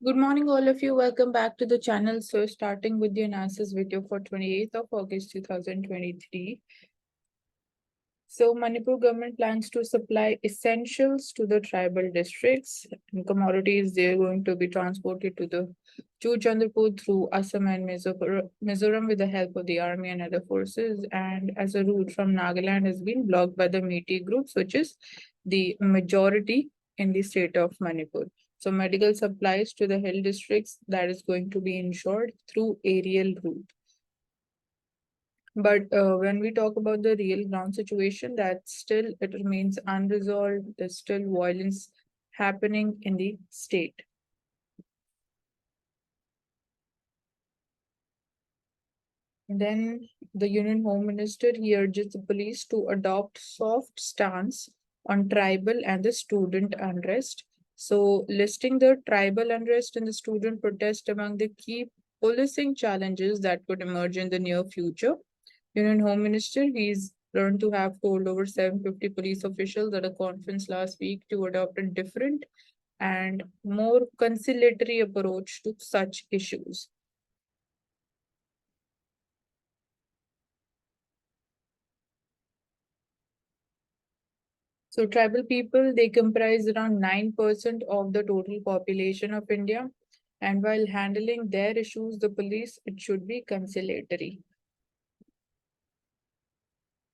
Good morning, all of you. Welcome back to the channel. So, starting with the analysis video for 28th of August 2023. So, Manipur government plans to supply essentials to the tribal districts and commodities. They are going to be transported to Chandrapur through Assam and Mizoram with the help of the army and other forces. And as a route from Nagaland has been blocked by the Meitei groups, which is the majority in the state of Manipur. So medical supplies to the hill districts that is going to be ensured through aerial route. But when we talk about the real ground situation, that still it remains unresolved. There's still violence happening in the state. Then the Union Home Minister he urges the police to adopt soft stance on tribal and the student unrest. So listing the tribal unrest and the student protest among the key policing challenges that could emerge in the near future. Union Home Minister, he's learned to have told over 750 police officials at a conference last week to adopt a different and more conciliatory approach to such issues. So tribal people, they comprise around 9% of the total population of India. And while handling their issues, the police, it should be conciliatory.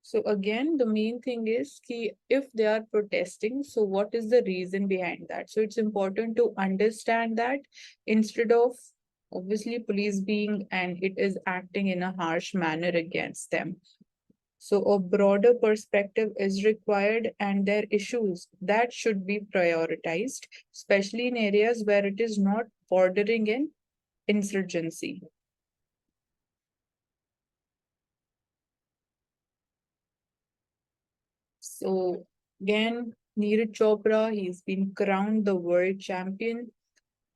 So again, the main thing is ki if they are protesting, so what is the reason behind that? So it's important to understand that instead of obviously police being and it is acting in a harsh manner against them. So a broader perspective is required and their issues that should be prioritized, especially in areas where it is not bordering in insurgency. So again, Neeraj Chopra, he's been crowned the world champion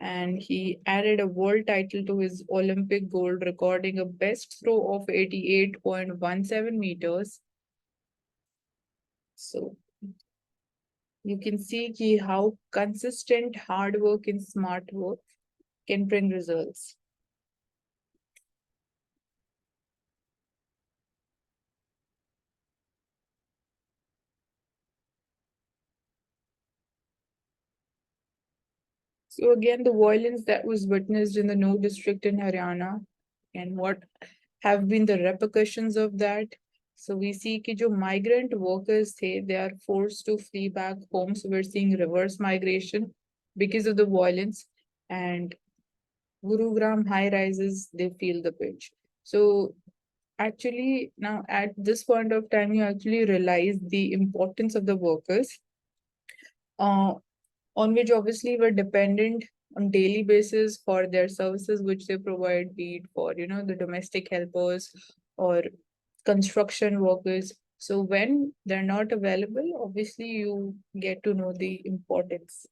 and he added a world title to his Olympic gold, recording a best throw of 88.17 meters. So you can see how consistent hard work and smart work can bring results. So again, the violence that was witnessed in the No district in Haryana and what have been the repercussions of that. So we see that jo migrant workers say they are forced to flee back home. So we're seeing reverse migration because of the violence and Gurugram high rises, they feel the pinch. So actually now at this point of time, you actually realize the importance of the workers. On which obviously were dependent on daily basis for their services which they provide, be it for the domestic helpers or construction workers. So when they're not available, obviously you get to know the importance.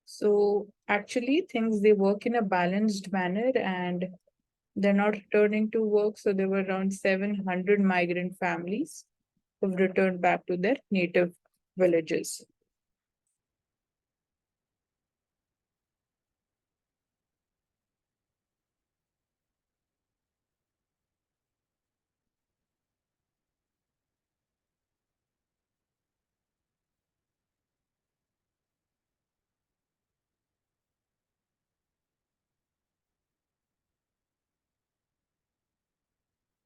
So actually things they work in a balanced manner and they're not returning to work. So there were around 700 migrant families who've returned back to their native villages.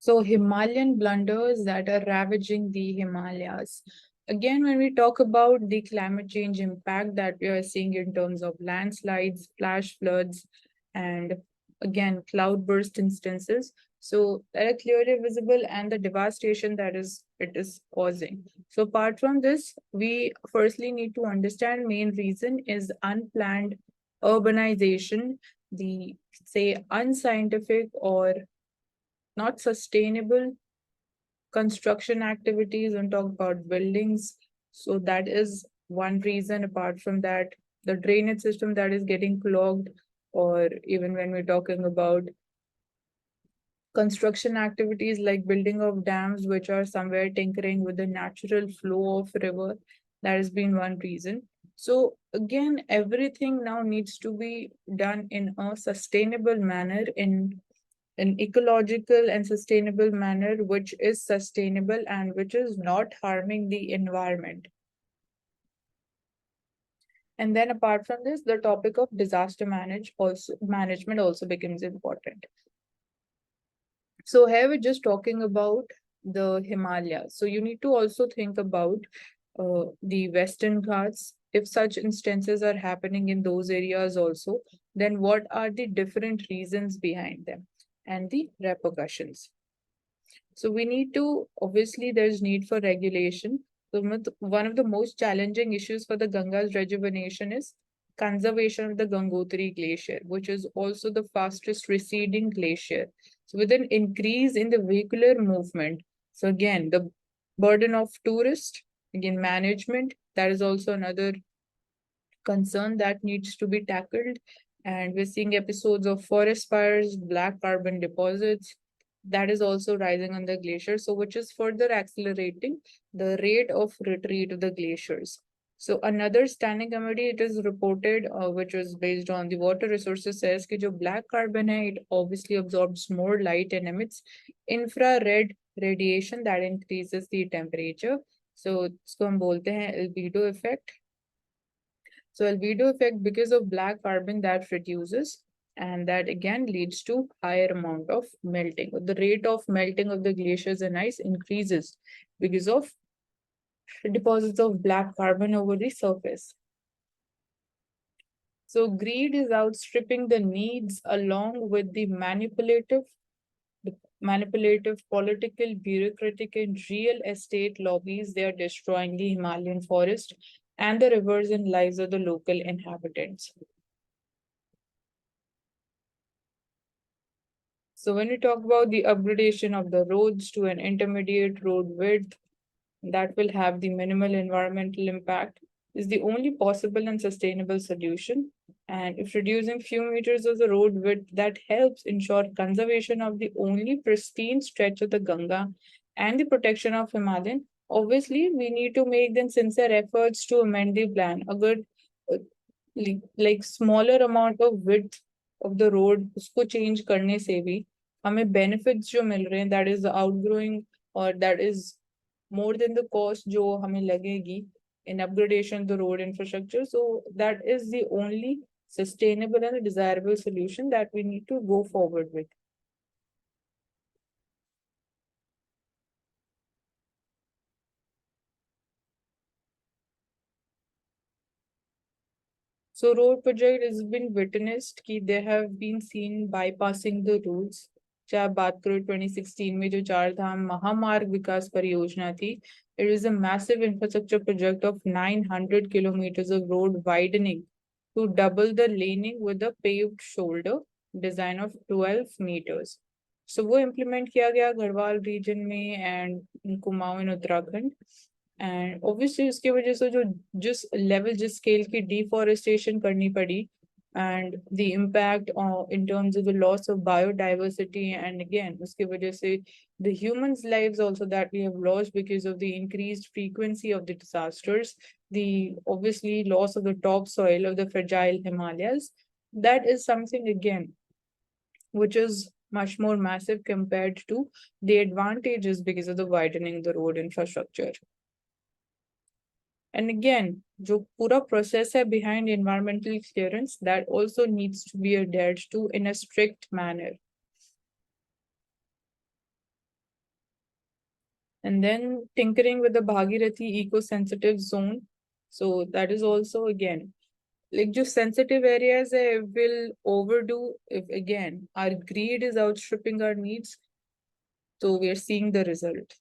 So Himalayan blunders that are ravaging the Himalayas. Again, when we talk about the climate change impact that we are seeing in terms of landslides, flash floods, and again, cloudburst instances, so that are clearly visible and the devastation that it is causing. So apart from this, we firstly need to understand main reason is unplanned urbanization, the say unscientific or not sustainable construction activities and talk about buildings. So that is one reason. Apart from that, the drainage system that is getting clogged, or even when we're talking about construction activities like building of dams, which are somewhere tinkering with the natural flow of river, that has been one reason. So again, everything now needs to be done in a sustainable manner, in an ecological and sustainable manner, which is sustainable and which is not harming the environment. And then apart from this, the topic of disaster management also becomes important. So here we're just talking about the Himalayas. So you need to also think about the Western Ghats. If such instances are happening in those areas also, then what are the different reasons behind them and the repercussions? So we need to, obviously, there's need for regulation. So one of the most challenging issues for the Ganga's rejuvenation is conservation of the Gangotri Glacier, which is also the fastest receding glacier. So with an increase in the vehicular movement, so again, the burden of tourists, again, management, that is also another concern that needs to be tackled. And we're seeing episodes of forest fires, black carbon deposits, that is also rising on the glacier, so which is further accelerating the rate of retreat of the glaciers. So another standing committee, it is reported, which was based on the water resources, says कि जो black carbon है, it obviously absorbs more light and emits infrared radiation that increases the temperature. So इसको हम बोलते हैं albedo effect. So albedo effect because of black carbon that reduces, and that again leads to higher amount of melting. The rate of melting of the glaciers and ice increases because of deposits of black carbon over the surface. So greed is outstripping the needs along with the manipulative, political, bureaucratic, and real estate lobbies. They are destroying the Himalayan forest and the rivers and lives of the local inhabitants. So when we talk about the upgradation of the roads to an intermediate road width that will have the minimal environmental impact is the only possible and sustainable solution. And if reducing few meters of the road width, that helps ensure conservation of the only pristine stretch of the Ganga and the protection of Himalayan, obviously we need to make then sincere efforts to amend the plan. A good like smaller amount of width of the road उसको change करने से भी हमें benefits जो मिल रहे हैं, that is the outgrowing or that is more than the cost जो हमें लगेगी in upgradation the road infrastructure. So that is the only sustainable and desirable solution that we need to go forward with. So road project has been witnessed कि they have been seen bypassing the rules. चाहे आप बात करो 2016 में जो चार धाम महामार्ग विकास परियोजना थी, it is a massive infrastructure project of 900 kilometers of road widening to double the laning with a paved shoulder design of 12 meters. So वो implement किया गया गढ़वाल region में and Kumaon in Uttarakhand. And obviously उसकी वजह से जो जिस लेवल जिस स्केल की डिफॉरेस्टेशन करनी पड़ी and the impact in terms of the loss of biodiversity and again उसकी वजह से the humans lives also that we have lost because of the increased frequency of the disasters, the obviously loss of the topsoil of the fragile Himalayas, that is something again which is much more massive compared to the advantages because of the widening the road infrastructure. And again, जो पूरा process है behind environmental clearance, that also needs to be adhered to in a strict manner. And then tinkering with the Bhagirathi eco-sensitive zone. So that is also again, like just sensitive areas will overdo if again our greed is outstripping our needs. So we are seeing the result.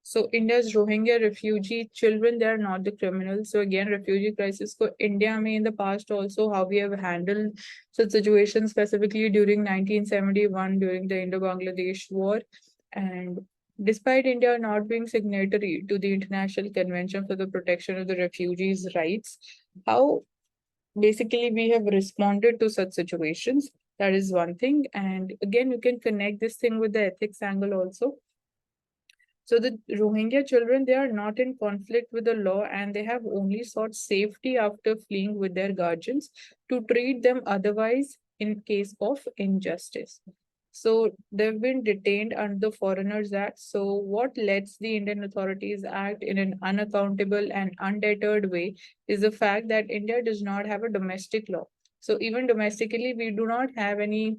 So India's Rohingya refugee children, they are not the criminals. So again, refugee crisis for India may in the past also how we have handled such situations specifically during 1971 during the Indo-Bangladesh War. And despite India not being signatory to the International Convention for the Protection of the Refugees' Rights, how basically we have responded to such situations. That is one thing. And again, you can connect this thing with the ethics angle also. So the Rohingya children, they are not in conflict with the law, and they have only sought safety after fleeing with their guardians to treat them otherwise in case of injustice. So they've been detained under the Foreigners Act. So what lets the Indian authorities act in an unaccountable and undeterred way is the fact that India does not have a domestic law. So even domestically, we do not have any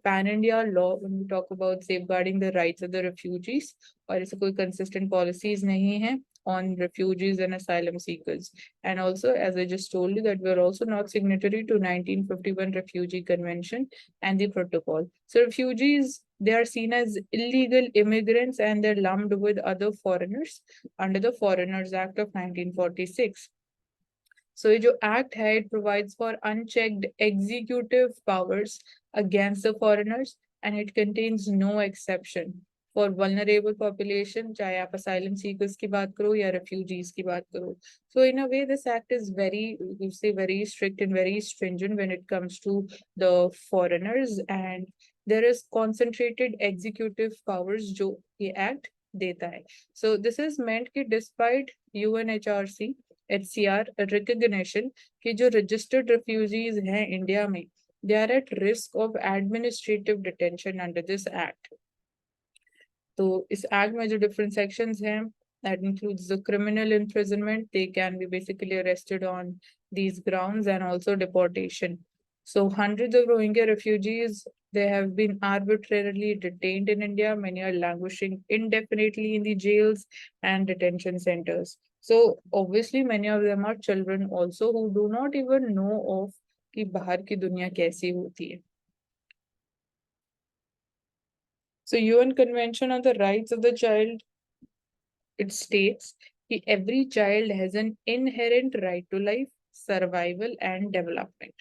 pan-India law when we talk about safeguarding the rights of the refugees, और ऐसे कोई consistent policies नहीं है on refugees and asylum seekers. And also, as I just told you, that we're also not signatory to 1951 Refugee Convention and the protocol. So refugees, they are seen as illegal immigrants and they're lumped with other foreigners under the Foreigners Act of 1946. So ये जो act है, it provides for unchecked executive powers against the foreigners, and it contains no exception for vulnerable population, चाहे आप asylum seekers की बात करो या refugees की बात करो. So in a way, this act is very, you say, very strict and very stringent when it comes to the foreigners, and there is concentrated executive powers जो ये act देता है. So this is meant कि despite UNHRC HCR recognition कि जो registered refugees हैं India में, they are at risk of administrative detention under this act. तो इस एक्ट में जो different sections हैं, that includes the criminal imprisonment. They can be basically arrested on these grounds, and also deportation. So hundreds of Rohingya refugees, they have been arbitrarily detained in India. Many are languishing indefinitely in the jails and detention centers. So obviously many of them are children also who do not even know of कि बाहर की दुनिया कैसी होती है. So UN Convention on the Rights of the Child, it states that every child has an inherent right to life, survival, and development.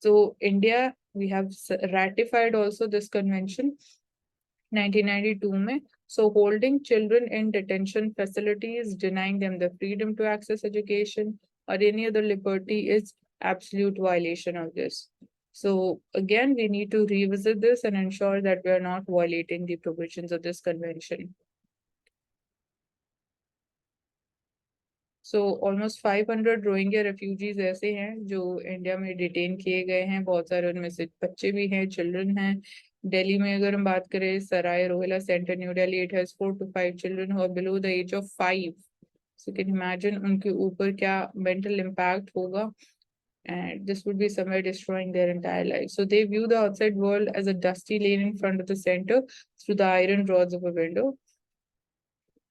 So India, we have ratified also this convention 1992 में. So holding children in detention facilities, denying them the freedom to access education or any other liberty is absolute violation of this. So again, we need to revisit this and ensure that we are not violating the provisions of this convention. So almost 500 Rohingya refugees ऐसे हैं जो India में detain किए गए हैं. बहुत सारे उनमें से बच्चे भी हैं, चिल्ड्रन हैं. दिल्ली में अगर हम बात करें, Sarai Rohilla centre New Delhi, it has 4 to 5 children who are below the age of 5. So you can imagine उनके ऊपर क्या mental impact होगा, and this would be somewhere destroying their entire life. So they view the outside world as a dusty lane in front of the center through the iron rods of a window.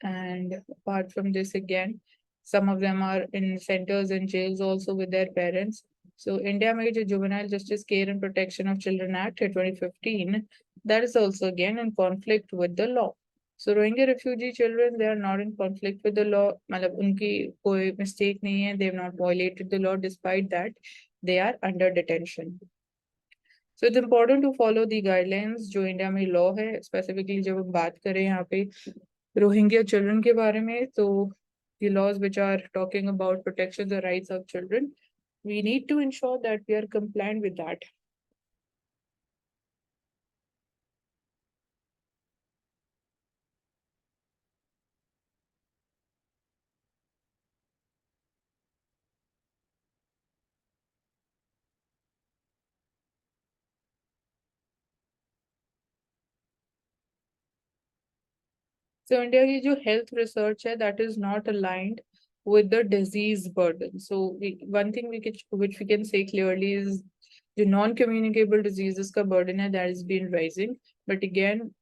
And apart from this, again, some of them are in centers and jails also with their parents. So India made a Juvenile Justice Care and Protection of Children Act 2015. That is also again in conflict with the law. So Rohingya refugee children, they are not in conflict with the law. मतलब उनकी कोई mistake नहीं है. They have not violated the law. Despite that, they are under detention. So it's important to follow the guidelines जो India में law है. Specifically जब हम बात करें यहाँ पे Rohingya children के बारे में, तो the laws which are talking about protection the rights of children, we need to ensure that we are compliant with that. So India की जो health research है, that is not aligned with the disease burden. So one thing which we can say clearly is the non-communicable diseases का burden है, that has been rising. But again,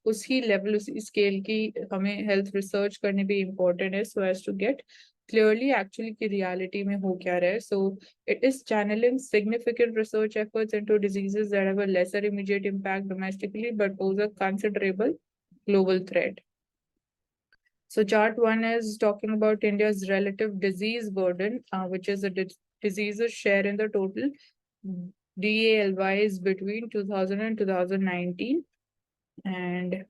उसी level, उसी scale की हमें health research करनी भी important है, so as to get clearly actually की reality में हो क्या रहा है. So it is channeling significant research efforts into diseases that have a lesser immediate impact domestically but pose a considerable global threat. So chart 1 is talking about India's relative disease burden, which is a diseases share in the total DALYs between 2000 and 2019. And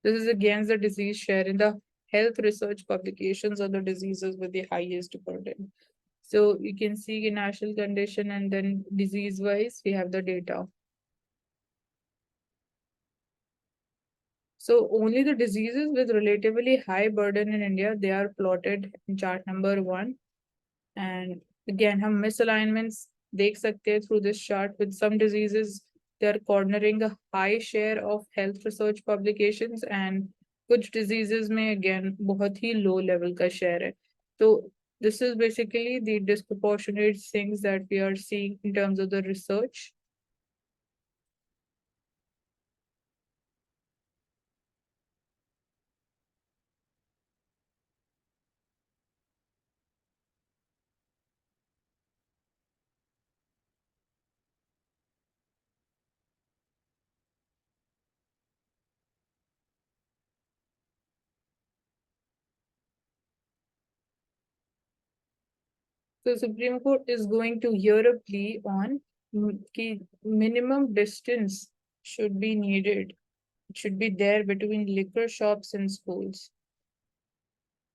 this is against the disease share in the health research publications of the diseases with the highest burden. So you can see the national condition and then disease wise, we have the data. So only the diseases with relatively high burden in India, they are plotted in chart number 1. And again, हम misalignments देख सकते हैं through this chart. With some diseases, they are cornering a high share of health research publications, and कुछ diseases में again बहुत ही low level का share है. So this is basically the disproportionate things that we are seeing in terms of the research. So Supreme Court is going to hear a plea on कि minimum distance should be needed. It should be there between liquor shops and schools.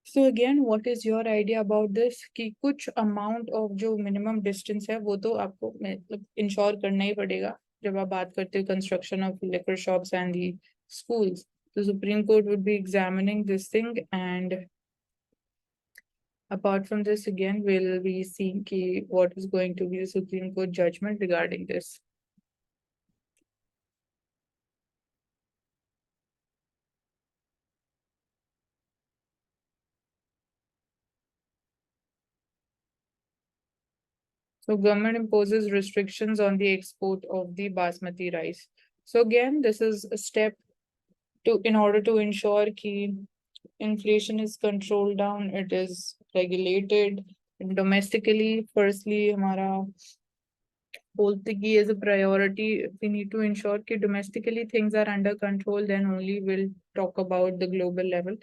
So again, what is your idea about this? कि कुछ amount of जो minimum distance है वो तो आपको मतलब ensure करना ही पड़ेगा जब आप बात करते हो construction of liquor shops and the schools. The Supreme Court would be examining this thing, and apart from this, again, we'll be seeing what is going to be the Supreme Court judgment regarding this. So government imposes restrictions on the export of the basmati rice. So again, this is a step in order to ensure that inflation is controlled down, it is regulated domestically. Firstly, हमारा Poltiki is a priority. We need to ensure that domestically things are under control, then only we'll talk about the global level.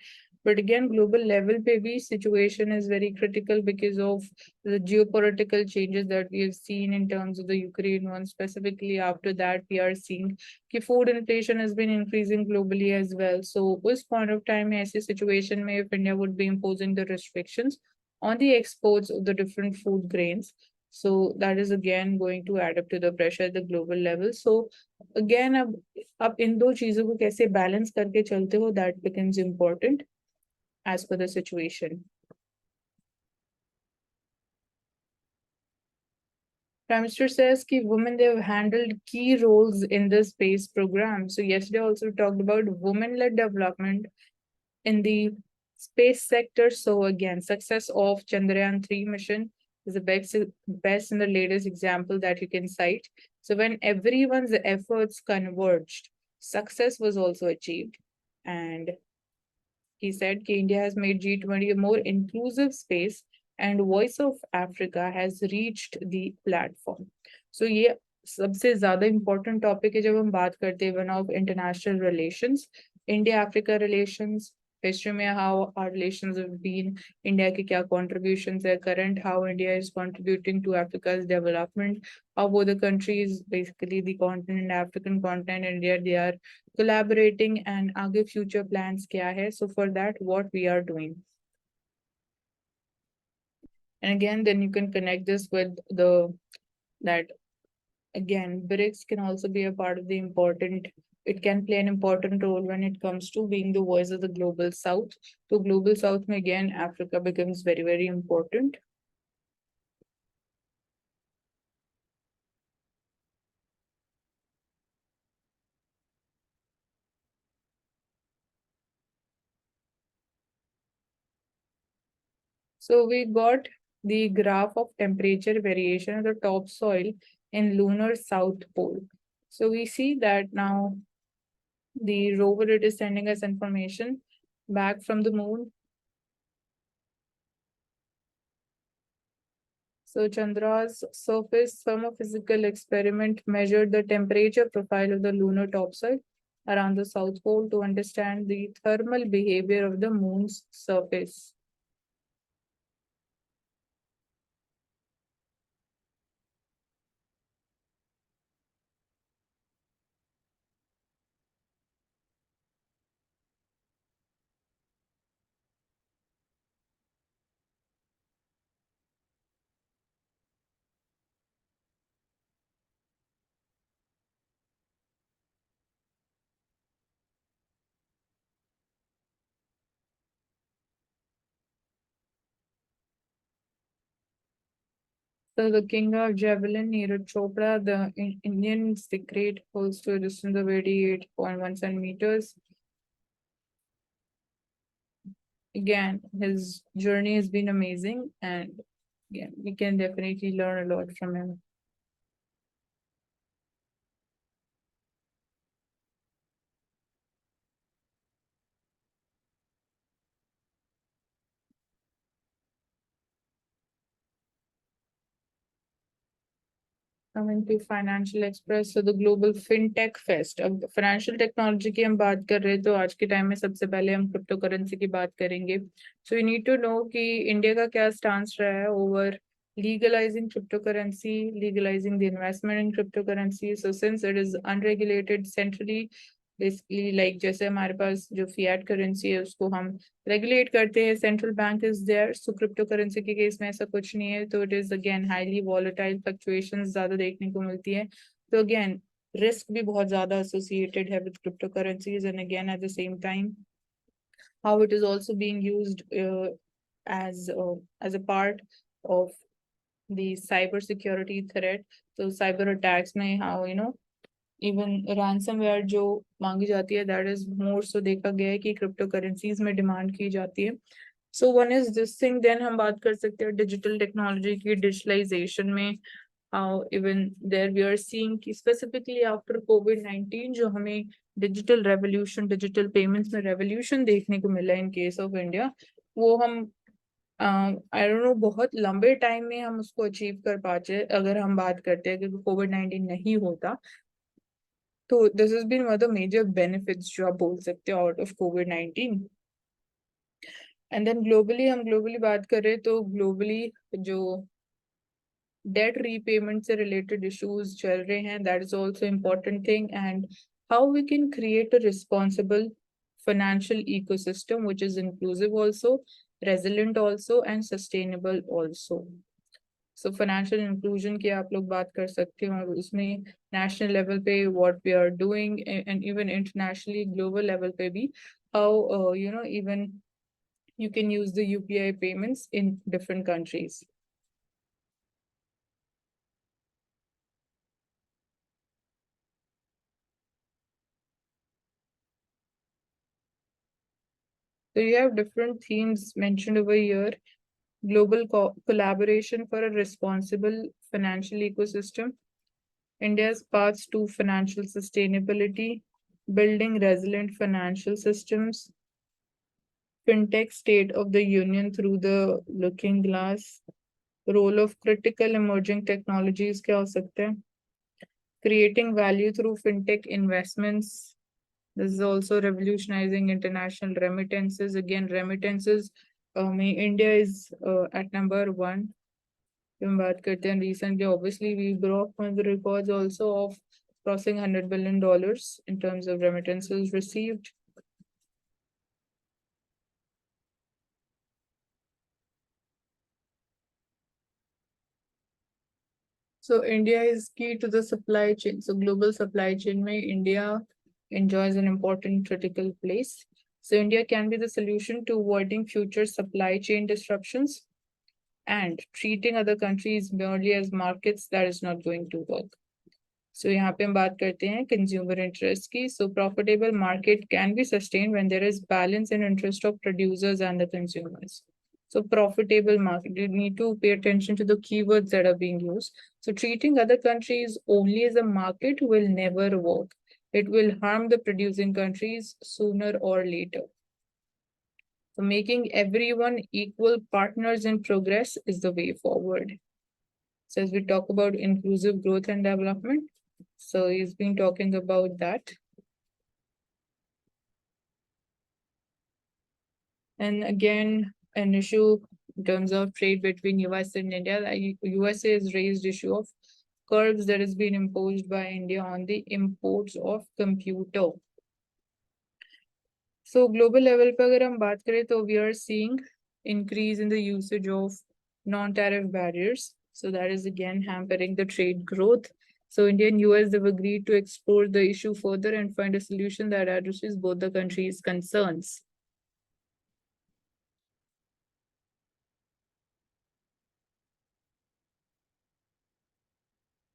But again, global level maybe situation is very critical because of the geopolitical changes that we have seen in terms of the Ukraine one. Specifically, after that, we are seeing that food inflation has been increasing globally as well. So, this point of time, in such situation, if India would be imposing the restrictions on the exports of the different food grains, so that is again going to add up to the pressure at the global level. So again, अब इन दो चीजों को कैसे balance करके चलते हो, that becomes important as per the situation. Prime Minister says that women, they have handled key roles in the space program. So yesterday also talked about women-led development in the space sector. So again, success of Chandrayaan-3 mission is the best and the latest example that you can cite. So when everyone's efforts converged, success was also achieved. And he said that India has made G20 a more inclusive space and Voice of Africa has reached the platform. So ये सबसे ज़्यादा important topic है जब हम बात करते हैं one of international relations, India-Africa relations, history में how our relations have been, India के क्या contributions है, current how India is contributing to Africa's development, how both the countries, basically the continent, African continent, India, they are collaborating, and आगे future plans क्या है. So for that, what we are doing. And again, then you can connect this with that again, BRICS can also be a part of the important, it can play an important role when it comes to being the voice of the global south. So global south again, Africa becomes very, very important. So we got the graph of temperature variation of the topsoil in lunar south pole. So we see that now the rover, it is sending us information back from the moon. So Chandra's surface thermophysical experiment measured the temperature profile of the lunar topsoil around the South Pole to understand the thermal behavior of the moon's surface. So the king of Javelin, Neeraj Chopra, the Indian secret, holds to a distance of 88.17 meters. Again, his journey has been amazing, and again, we can definitely learn a lot from him. Coming to Financial Express, so the Global Fintech Fest. अब financial technology की हम बात कर रहे हैं तो आज के टाइम में सबसे पहले हम क्रिप्टो करेंसी की बात करेंगे. So you need to know कि इंडिया का क्या स्टांस रहा है over legalizing cryptocurrency, legalizing the investment in cryptocurrency. So since it is unregulated centrally, basically like जैसे हमारे पास जो फिएट करेंसी है उसको हम रेगुलेट करते हैं, central bank is there. So crypto currency के केस में ऐसा कुछ नहीं है, तो it is again highly volatile, fluctuations ज्यादा देखने को मिलती है. तो अगेन रिस्क भी बहुत ज्यादा एसोसिएटेड है with crypto currencies. And again at the same time how it is also being used as a part of the cyber security threat. तो cyber attacks में how इवन ransomware जो मांगी जाती है, दैट इज मोर सो देखा गया है कि क्रिप्टो करेंसीज में डिमांड की जाती है. So one is this thing. Then हम बात कर सकते हैं डिजिटल टेक्नोलॉजी की, डिजिटलाइजेशन में how even there we are seeing कि स्पेसिफिकली आफ्टर कोविड-19 जो हमें डिजिटल रेवोल्यूशन, डिजिटल पेमेंट्स में रेवोल्यूशन देखने को मिला इन केस ऑफ इंडिया, वो हम आई डोंट नो बहुत लंबे टाइम में हम उसको अचीव कर पाते अगर हम बात करते हैं कि कोविड-19 नहीं होता. तो this is been one of the major benefits जो आप बोल सकते हो आउट ऑफ कोविड-19. एंड देन ग्लोबली, हम ग्लोबली बात करें तो ग्लोबली जो डेट रीपेमेंट से रिलेटेड इश्यूज चल रहे हैं, that is also important thing. And how we can create a responsible financial ecosystem which is inclusive also, resilient also, and sustainable also. So financial inclusion की आप लोग बात कर सकते हो, और उसमें national level पे what we are doing and even internationally global level पे भी how even you can use the UPI payments in different countries. So you have different themes mentioned over here. Global collaboration for a responsible financial ecosystem, India's paths to financial sustainability, building resilient financial systems, Fintech state of the union through the looking glass, role of critical emerging technologies क्या हो सकते हैं, creating value through fintech investments. This is also revolutionizing international remittances. Again, remittances, India is at number one. हम बात करते हैं recently, obviously we broke one of the records also of crossing $100 billion in terms of remittances received. So India is key to the supply chain. So global supply chain mein India enjoys an important critical place. So India can be the solution to avoiding future supply chain disruptions and treating other countries merely as markets, that is not going to work. So यहाँ पे हम बात करते हैं consumer interest की. So profitable market can be sustained when there is balance in interest of producers and the consumers. So profitable market, you need to pay attention to the keywords that are being used. So treating other countries only as a market will never work. It will harm the producing countries sooner or later. So making everyone equal partners in progress is the way forward. So as we talk about inclusive growth and development, so he's been talking about that. And again, an issue in terms of trade between US and India, the USA has raised issue of curbs that has been imposed by India on the imports of computer. So global level पे अगर हम बात करें तो we are seeing increase in the usage of non-tariff barriers. So that is again hampering the trade growth. So India and US have agreed to explore the issue further and find a solution that addresses both the countries' concerns.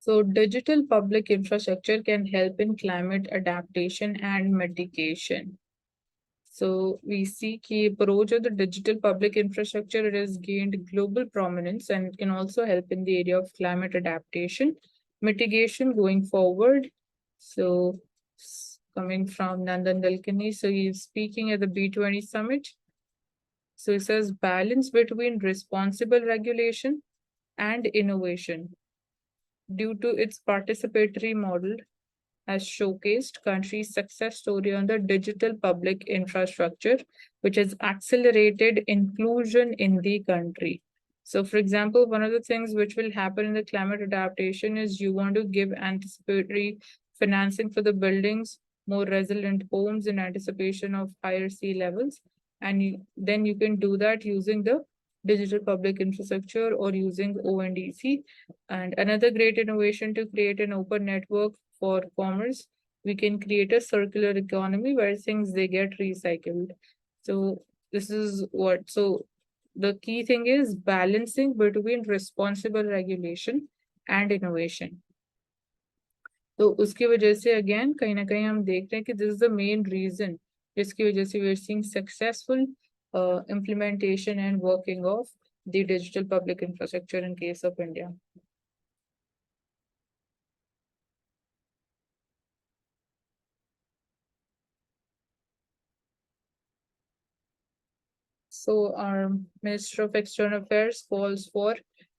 So digital public infrastructure can help in climate adaptation and mitigation. So we see key approach of the digital public infrastructure, it has gained global prominence and it can also help in the area of climate adaptation, mitigation going forward. So coming from Nandan Dalkani, so he's speaking at the B20 summit. So he says balance between responsible regulation and innovation due to its participatory model has showcased country's success story on the digital public infrastructure, which has accelerated inclusion in the country. So, for example, one of the things which will happen in the climate adaptation is you want to give anticipatory financing for the buildings, more resilient homes in anticipation of higher sea levels. And then you can do that using the digital public infrastructure or using ONDC. And another great innovation to create an open network for commerce, we can create a circular economy where things they get recycled. So this is what, so the key thing is balancing between responsible regulation and innovation. तो उसकी वजह से again कहीं ना कहीं हम देख रहे हैं कि this is the main reason जिसकी वजह से we are seeing successful implementation and working of the digital public infrastructure in case of India. So our Minister of External Affairs calls for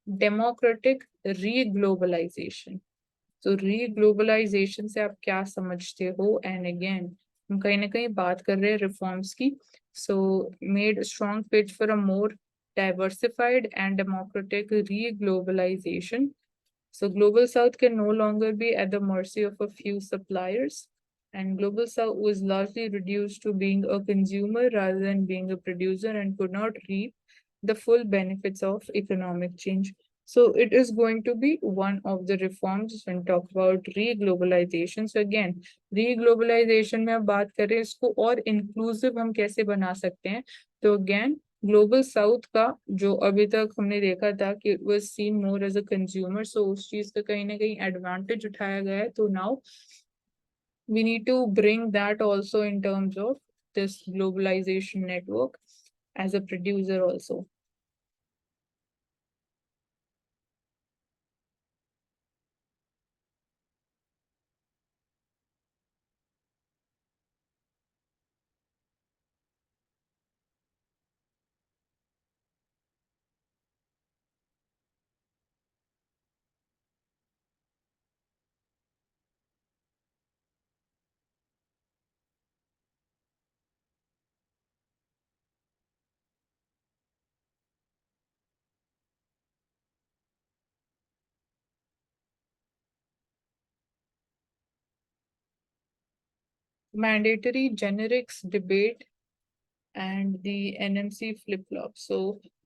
democratic re-globalization. So re-globalization से आप क्या समझते हो? And again, हम कहीं ना कहीं बात कर रहे हैं reforms की. So made a strong pitch for a more diversified and democratic re-globalization. So Global South can no longer be at the mercy of a few suppliers. And Global South was largely reduced to being a consumer rather than being a producer and could not reap the full benefits of economic change. So it is going to be one of the reforms when talk about re-globalization. So again, re-globalization में अब बात करें इसको और inclusive हम कैसे बना सकते हैं? तो again, ग्लोबल साउथ का जो अभी तक हमने देखा था कि it was seen more as a consumer, so उस चीज का कहीं ना कहीं एडवांटेज उठाया गया है. तो now we need to bring that also in terms of this globalisation network as a producer also. Mandatory generics debate and the NMC flip-flop. So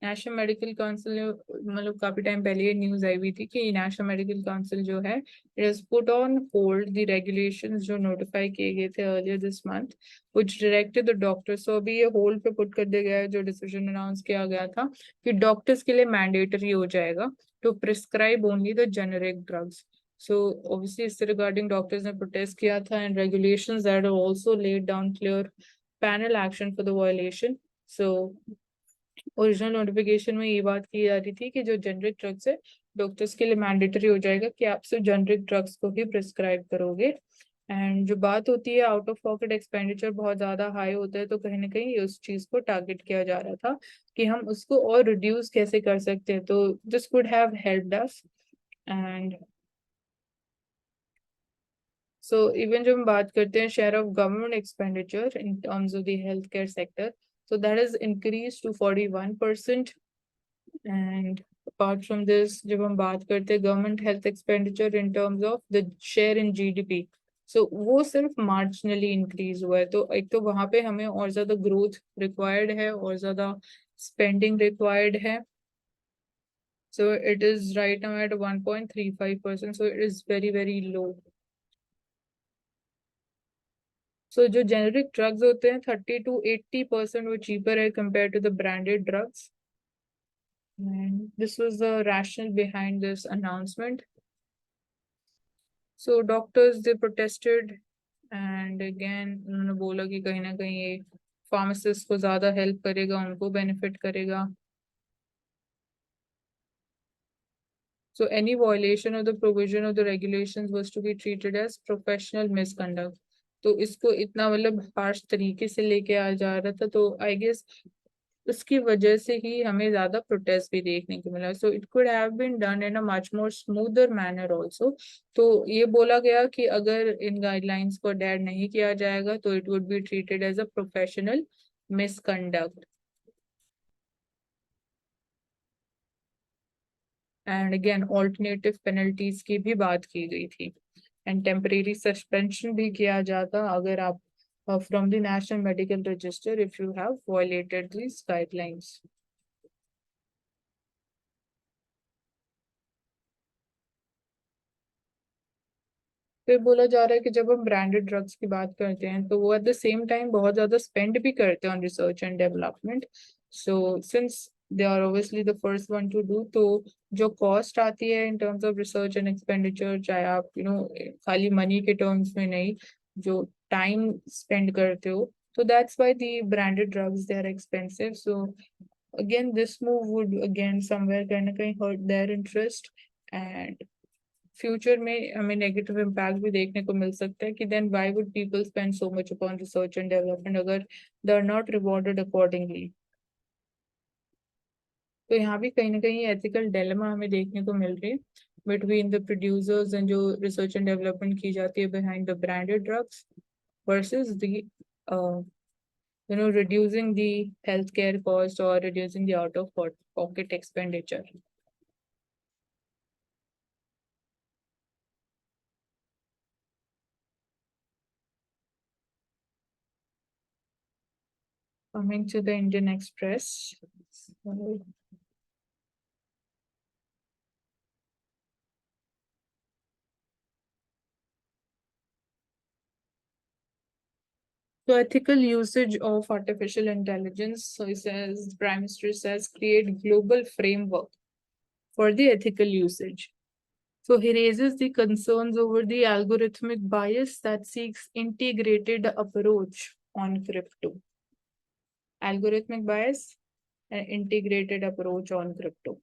national medical council मतलब काफी टाइम पहले ये न्यूज आई हुई थी कि नेशनल मेडिकल काउंसिल जो है it has put on hold the regulations जो नोटिफाई किए गए थे earlier this month which directed the doctors. So अभी ये होल्ड पे पुट कर दिया गया है. जो डिसीजन अनाउंस किया गया था कि डॉक्टर्स के लिए मैंडेटरी हो जाएगा to prescribe only the generic drugs. So obviously इससे regarding doctors ने protest किया था and regulations that have also laid down clear panel action for the violation. So original notification में ये बात की जा रही थी कि जो जेनरिक ड्रग्स है डॉक्टर्स के लिए मैंडेटरी हो जाएगा कि आप सिर्फ जेनरिक ड्रग्स को ही प्रिस्क्राइब करोगे. एंड जो बात होती है आउट ऑफ पॉकेट एक्सपेंडिचर बहुत ज्यादा हाई होता है तो कहीं ना कहीं उस चीज को टारगेट किया जा रहा था कि हम उसको और रिड्यूस कैसे कर सकते हैं. तो this could have helped us. And so even जब हम बात करते हैं share of government expenditure in terms of the health care sector, so that has increased to 41%. And apart from this, जब हम बात करते हैं government health expenditure in terms of the share in GDP, so वो सिर्फ marginally increase हुआ है. तो एक तो वहां पे हमें और ज्यादा ग्रोथ रिक्वायर्ड है और ज्यादा स्पेंडिंग रिक्वायर्ड है. So it is right now at 1.35%. So it is very, very low. So जो generic drugs होते हैं 30 to 80% वो cheaper है compared to the branded drugs. And this was the rationale behind this announcement. So doctors they protested and again उन्होंने बोला कि कहीं ना कहीं ये फार्मासिस्ट को ज्यादा हेल्प करेगा, उनको बेनिफिट करेगा. So any violation of the provision of the regulations was to be treated as professional misconduct. तो इसको इतना मतलब हार्श तरीके से लेके आ जा रहा था, तो आई गेस उसकी वजह से ही हमें ज्यादा प्रोटेस्ट भी देखने को मिला. So it could have been done in a much more smoother manner also. तो ये बोला गया कि अगर इन गाइडलाइंस को अडेयर नहीं किया जाएगा तो it would be treated as a professional misconduct. And again alternative penalties की भी बात की गई थी एंड टेम्परेरी सस्पेंशन भी किया जाता अगर आप from the National Medical Register if you have violated these guidelines. फिर बोला जा रहा है कि जब हम ब्रांडेड ड्रग्स की बात करते हैं तो वो एट द सेम टाइम बहुत ज्यादा स्पेंड भी करते हैं on research and development. So since they are obviously the first one to do, तो जो कॉस्ट आती है in terms of research and expenditure, चाहे आप खाली मनी के टर्म्स में नहीं, जो टाइम स्पेंड करते हो, तो that's why the branded drugs they are expensive. So again this move would again somewhere kind of hurt their interest and future में हमें नेगेटिव इम्पैक्ट भी देखने को मिल सकता है कि then why would people spend so much upon research and development अगर they are not rewarded accordingly. तो यहाँ भी कहीं ना कहीं एथिकल डिलेमा हमें देखने को मिल रही है बिटवीन द प्रोड्यूसर्स एंड जो रिसर्च एंड डेवलपमेंट की जाती है behind the branded drugs versus the reducing the healthcare cost or reducing the out of pocket expenditure. Coming to the Indian Express. So ethical usage of artificial intelligence. So he says, the Prime Minister says, create global framework for the ethical usage. So he raises the concerns over the algorithmic bias that seeks integrated approach on crypto. Algorithmic bias and integrated approach on crypto.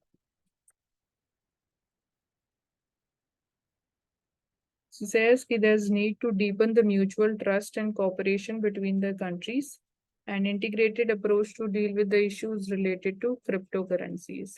So says that there's need to deepen the mutual trust and cooperation between the countries and integrated approach to deal with the issues related to cryptocurrencies.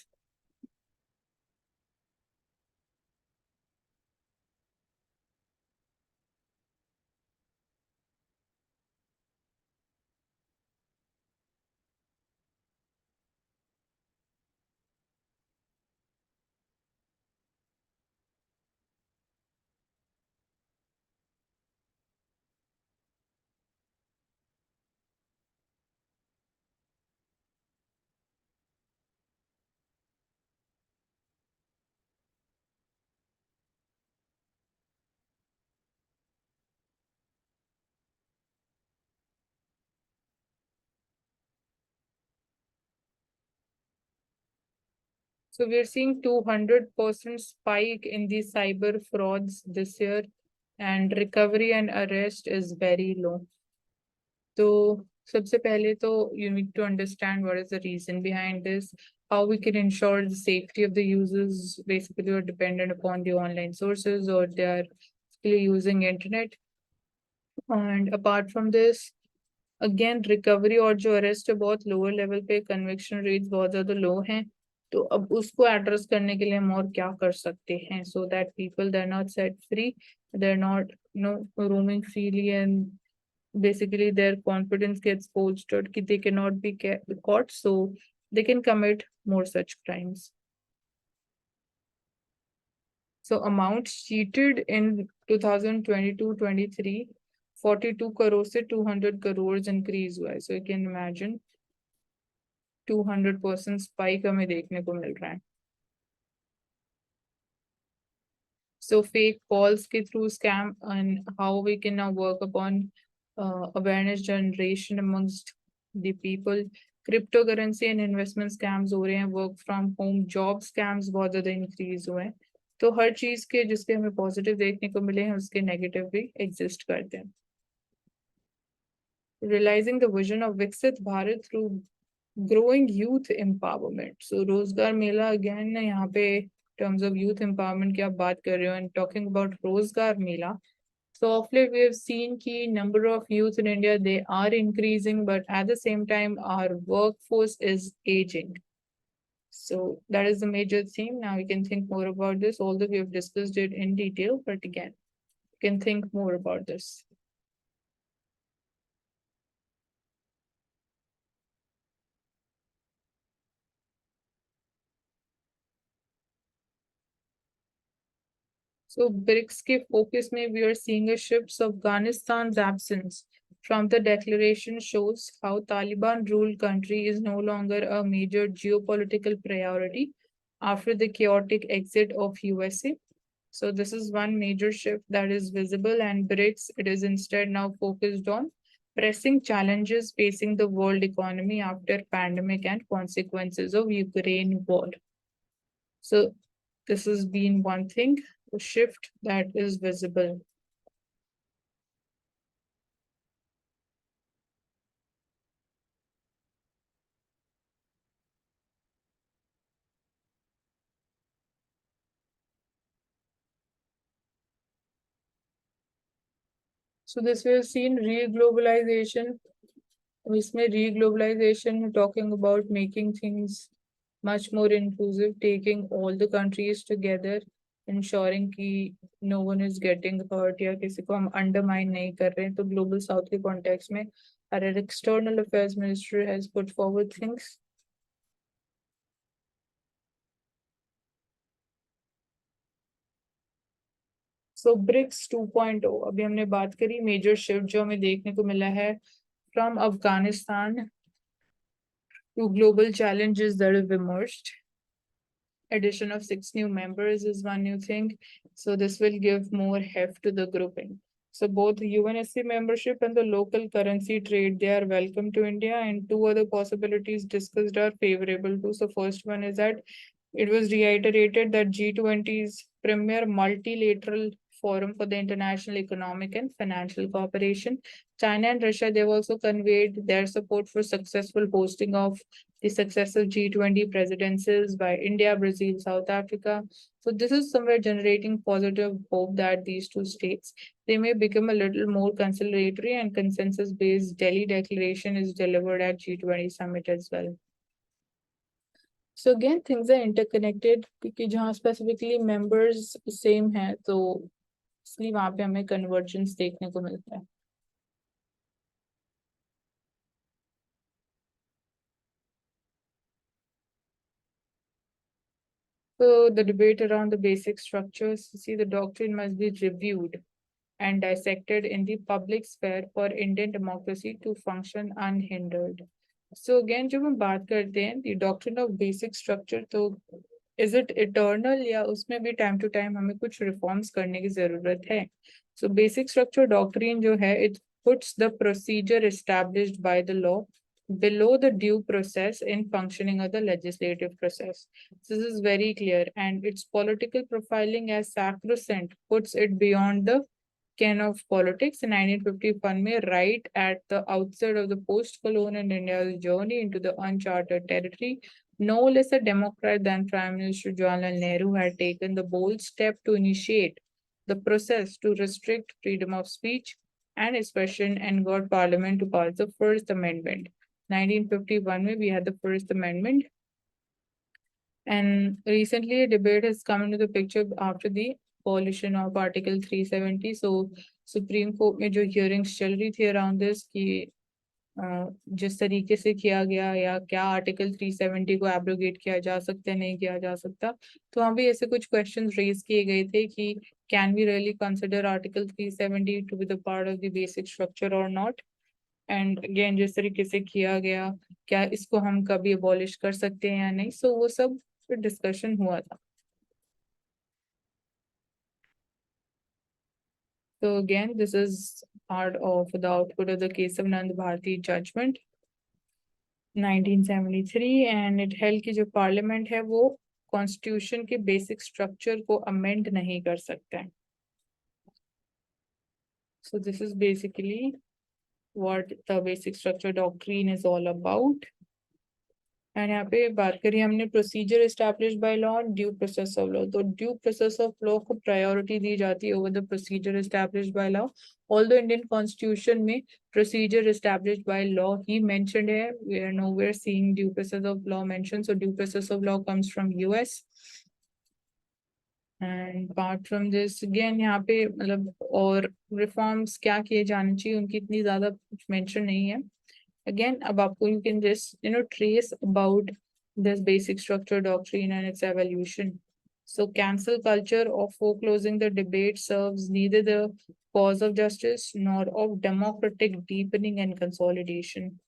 So we're seeing 200% spike in the cyber frauds this year, and recovery and arrest is very low. So सबसे पहले तो you need to understand what is the reason behind this, how we can ensure the safety of the users basically who are dependent upon the online sources or they are using internet. And apart from this, again recovery और जो arrest है बहुत lower level पे, conviction rates बहुत ज्यादा लो हैं. तो अब उसको एड्रेस करने के लिए हम और क्या कर सकते हैं so that people they are not set free, they are not roaming freely and basically their confidence gets bolstered कि they cannot be caught so they can commit more such crimes. So amounts cheated in 2022-23 42 crore से 200 crores increase हुआ है. So you can imagine 200% spike हमें देखने को मिल रहा है. So fake calls के through scam and how we can now work upon awareness generation amongst the people. Cryptocurrency and investment scams हो रहे हैं, work from home job scams बहुत ज्यादा increase हुए हैं. तो हर चीज के जिसके हमें पॉजिटिव देखने को मिले हैं उसके नेगेटिव भी एग्जिस्ट करते हैं. Realizing the vision of Viksit Bharat through growing youth empowerment. So रोजगार मेला again यहाँ पे terms of youth empowerment की आप बात कर रहे हो, and talking about रोजगार मेला. So of late we have seen कि number of youth in India, they are increasing, but at the same time our workforce is aging. So that is the major theme. Now we can think more about this, although we have discussed it in detail, but again, we can think more about this. So BRICS के focus में we are seeing a shift. So Afghanistan's absence from the declaration shows how Taliban-ruled country is no longer a major geopolitical priority after the chaotic exit of USA. So this is one major shift that is visible, and BRICS, it is instead now focused on pressing challenges facing the world economy after pandemic and consequences of Ukraine war. So this has been one thing, a shift that is visible. So this we have seen re-globalization. इसमें re-globalization talking about making things much more inclusive, taking all the countries together, ensuring कि no one is getting hurt या किसी को हम undermine नहीं कर रहे हैं. तो global south के context में our external affairs ministry has put forward things. So BRICS 2.0, अभी हमने बात करी मेजर शिफ्ट जो हमें देखने को मिला है from Afghanistan to global challenges that have emerged. Addition of 6 new members is one new thing. So this will give more heft to the grouping. So both UNSC membership and the local currency trade, they are welcome to India, and two other possibilities discussed are favorable too. So first one is that it was reiterated that G20 is premier multilateral forum for the international economic and financial cooperation. China and Russia, they've also conveyed their support for successful hosting of the successive G20 presidencies by India, Brazil, South Africa. So this is somewhere generating positive hope that these two states, they may become a little more conciliatory, and consensus-based Delhi declaration is delivered at G20 summit as well. So again, things are interconnected क्योंकि जहाँ specifically members same है तो इसलिए वहाँ पे हमें convergence देखने को मिलता है. So the debate around the basic structures, see, the doctrine must be reviewed and dissected in the public sphere for Indian democracy to function unhindered. So again, जब हम बात करते हैं the doctrine of basic structure, तो is it eternal या उसमें भी time to time हमें कुछ reforms करने की जरूरत है? So basic structure doctrine जो है, it puts the procedure established by the law below the due process in functioning of the legislative process. This is very clear, and its political profiling as sacrosanct puts it beyond the ken of politics. In 1951 में, right at the outset of the post-colonial India's journey into the uncharted territory, no less a Democrat than Prime Minister Jawaharlal Nehru had taken the bold step to initiate the process to restrict freedom of speech and expression and got Parliament to pass the First Amendment. 1951 में we had the First Amendment, and recently a debate has come into the picture after the abolition of Article 370. So Supreme Court में जो hearings चल रही थी around this कि जिस तरीके से किया गया या क्या आर्टिकल 370 को एब्रोगेट किया जा सकता है, नहीं किया जा सकता, तो वहाँ भी ऐसे कुछ क्वेश्चंस रेज किए गए थे कि can we really consider article 370 to be the part of the basic structure और नॉट. एंड अगेन जिस तरीके से किया गया, क्या इसको हम कभी अबॉलिश कर सकते हैं या नहीं, सो वो सब डिस्कशन हुआ था. So again, this is part of the output of the case of Nand Bharti judgment 1973, and it held कि जो पार्लियामेंट है वो कॉन्स्टिट्यूशन के बेसिक स्ट्रक्चर को अमेंड नहीं कर सकते हैं। So this is basically what the basic structure doctrine is all about. And यहाँ पे बात करिए हमने procedure established by law, due process of law. तो ड्यू प्रोसेस ऑफ लॉ को प्रायोरिटी दी जाती है over the procedure established by law. Although Indian constitution में प्रोसीजर एस्टैब्लिश बाय लॉ ही मेंशन्ड है, we are nowhere seeing due process of law mention. So due process of law comes from US. And apart from this again यहाँ पे मतलब और reforms क्या किए जाने चाहिए उनकी इतनी ज्यादा कुछ मेंशन नहीं है। Again, अब आपको you can just trace about this basic structure doctrine and its evolution. So cancel culture of foreclosing the debate serves neither the cause of justice nor of democratic deepening and consolidation.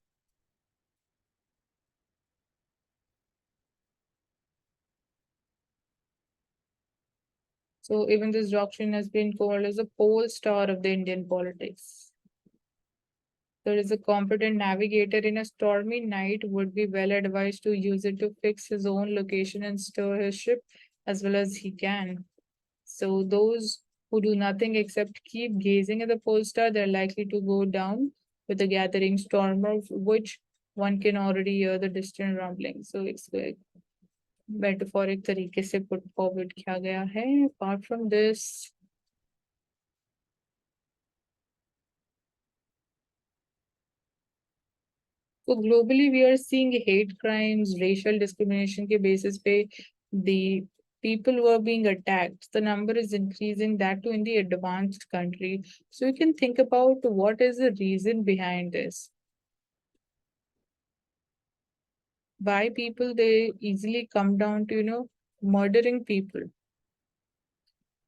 So even this doctrine has been called as a pole star of the Indian politics. There is a competent navigator in a stormy night would be well advised to use it to fix his own location and steer his ship as well as he can. So those who do nothing except keep gazing at the pole star, they're likely to go down with the gathering storm of which one can already hear the distant rumbling. So it's like metaphoric तरीके से put forward किया गया है. Apart from this, so globally we are seeing hate crimes, racial discrimination के basis पे the people who are being attacked, the number is increasing, that too in the advanced country. So you can think about what is the reason behind this. Why people they easily come down to murdering people,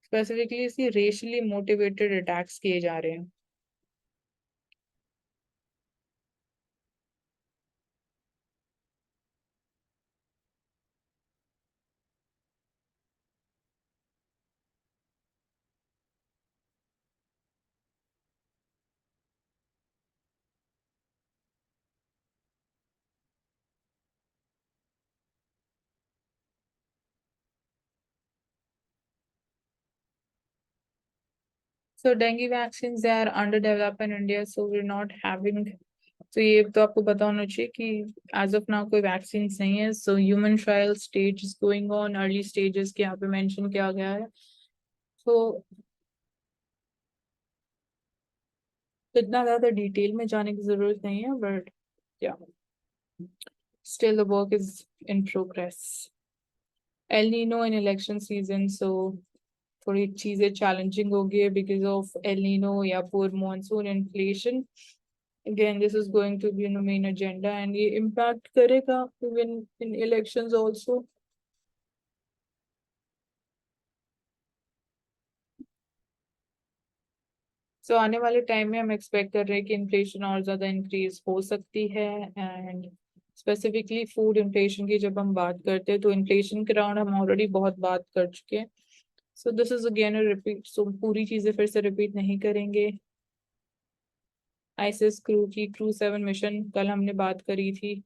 specifically see racially motivated attacks किए जा रहे हैं. So dengue vaccines they are underdeveloped in India, so we're not having. तो ये तो आपको पता होना चाहिए कि एज ऑफ नाउ कोई वैक्सीन नहीं है. So human trial stage is going on, early stages के यहाँ पे मेंशन किया गया है. तो इतना ज्यादा डिटेल में जाने की जरूरत नहीं है, but yeah still the work is in progress. El Nino in election season, so थोड़ी चीजें चैलेंजिंग हो गई है बिकॉज ऑफ एल नीनो या poor monsoon inflation. Again, this is going to be the main agenda and ये impact करेगा even in elections also. So आने वाले टाइम में हम एक्सपेक्ट कर रहे हैं कि इन्फ्लेशन और ज्यादा इंक्रीज हो सकती है. एंड स्पेसिफिकली फूड इन्फ्लेशन की जब हम बात करते हैं तो इन्फ्लेशन के राउंड हम ऑलरेडी बहुत बात कर चुके हैं. So this is again a repeat, so पूरी चीजें फिर से रिपीट नहीं करेंगे. आईएसएस क्रू की क्रू 7 मिशन कल हमने बात करी थी.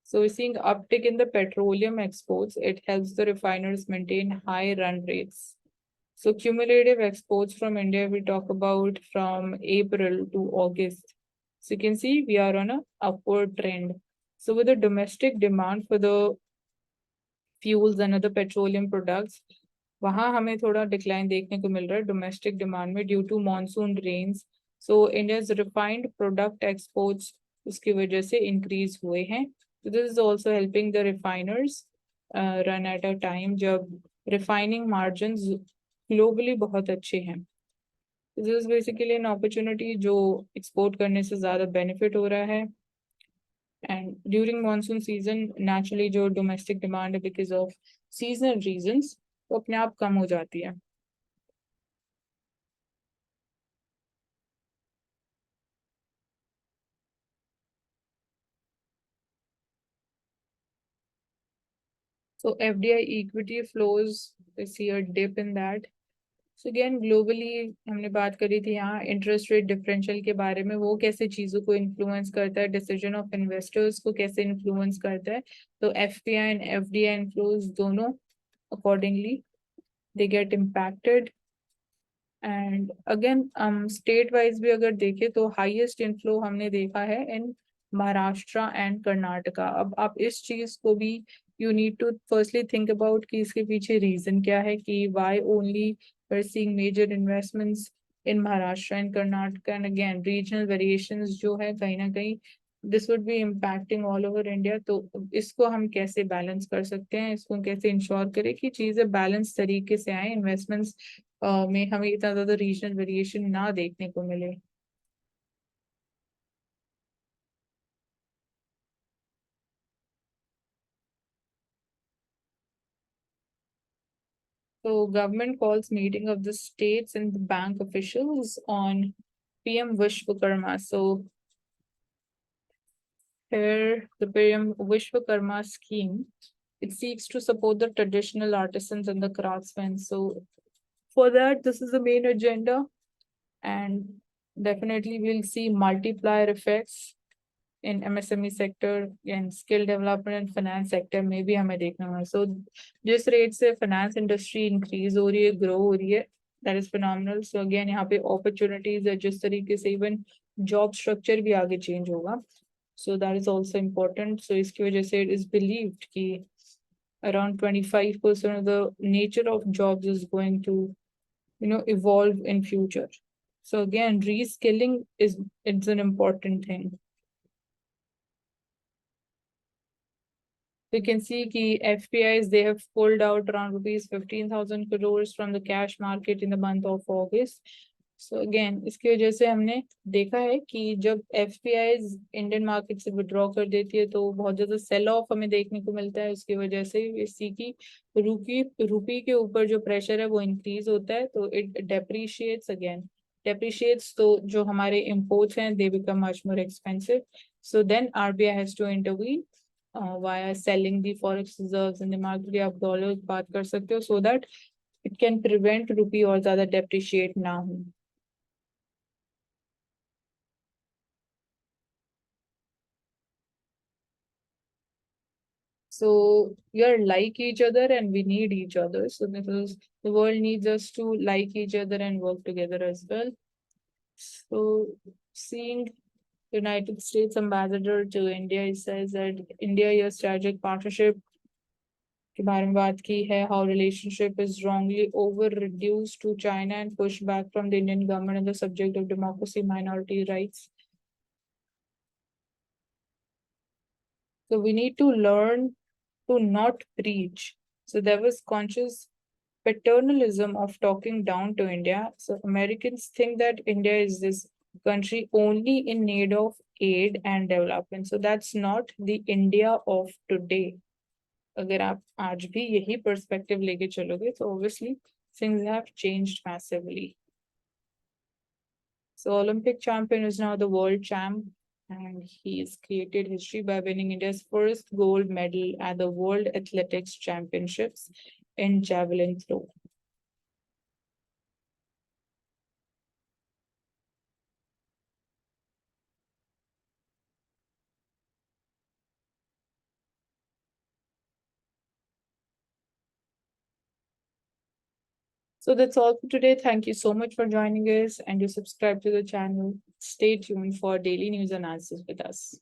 So we're seeing uptick in the petroleum exports. It helps the refiners maintain high run rates. So cumulative exports from India, we talk about from April to August. So you can see we are on a upward trend. So with the domestic demand for the fuels and other petroleum products, वहाँ हमें थोड़ा decline देखने को मिल रहा है domestic demand में due to monsoon rains. So India's refined product exports उसकी वजह से इंक्रीज हुए हैं. So this is also helping the refiners run at a time जब refining margins globally बहुत अच्छे हैं. This is basically an opportunity जो export करने से ज़्यादा benefit हो रहा है. And during monsoon season, naturally जो domestic demand है because of seasonal reasons वो अपने आप कम हो जाती है. So FDI equity flows, we see a dip in that. So again globally हमने बात करी थी यहाँ इंटरेस्ट रेट डिफरेंशियल के बारे में, वो कैसे चीज़ों को इन्फ्लुएंस करता है, डिसीजन ऑफ इन्वेस्टर्स को कैसे इन्फ्लुएंस करता है। तो एफपीआई एंड एफडीआई इन्फ्लोज दोनों accordingly they get impacted. And again state wise भी अगर देखें तो हाईएस्ट इनफ्लो हमने देखा है इन महाराष्ट्र एंड कर्नाटका। अब आप इस चीज को भी you need to firstly think about कि इसके पीछे रीजन क्या है, कि why only we are seeing major investments in Maharashtra and Karnataka. And again regional variations जो है कहीं ना कहीं this would be impacting all over India. तो इसको हम कैसे बैलेंस कर सकते हैं, इसको कैसे इंश्योर करें कि चीजें बैलेंस तरीके से आए, इन्वेस्टमेंट्स में हमें इतना ज्यादा रीजनल वेरिएशन ना देखने को मिले। So government calls meeting of the states and the bank officials on PM Wishbook Karma. So here the PM Wishbook Karma scheme, it seeks to support the traditional artisans and the craftsmen. So for that, this is the main agenda, and definitely we'll see multiplier effects in MSME sector and skill development and finance sector में भी हमें देखना होगा। So जिस rate से finance industry increase हो रही है, grow हो रही है, that is phenomenal. So again यहाँ पे opportunities है, जिस तरीके से even job structure भी आगे change होगा, so that is also important. So इसकी वजह से it is believed कि around 25% of the nature of jobs is going to evolve in future. So again reskilling is it's an important thing. We can see कि FPIs they have pulled out around rupees 15,000 crores from the cash market in the month of August. So again इसकी वजह से हमने देखा है कि जब FPIs Indian market से विड्रॉ कर देती है तो बहुत ज्यादा सेल ऑफ हमें देखने को मिलता है। उसकी वजह से इसी की रुपी के ऊपर जो प्रेशर है वो इंक्रीज होता है, तो इट डेप्रिशिएट्स अगेन। डेप्रिशिएट्स तो जो हमारे इम्पोर्ट्स हैं they become much more expensive. So then RBI has to intervene via selling the forex reserves in the market, आप डॉलर बात कर सकते हो, so that it can prevent रुपी और ज्यादा depreciate ना हो। So we are like each other and we need each other. So because the world needs us to like each other and work together as well. So seeing United States ambassador to India, he says that India your strategic partnership के बारे में बात की है, how relationship is wrongly over reduced to China and pushed back from the Indian government on the subject of democracy, minority rights. So we need to learn to not preach. So there was conscious paternalism of talking down to India. So Americans think that India is this country only in need of aid and development. So that's not the India of today. अगर आप आज भी यही perspective लेके चलोगे तो obviously things have changed massively. So Olympic champion is now the world champ, and he's created history by winning India's first gold medal at the World Athletics Championships in Javelin throw. So that's all for today. Thank you so much for joining us, and you subscribe to the channel. Stay tuned for daily news and answers with us.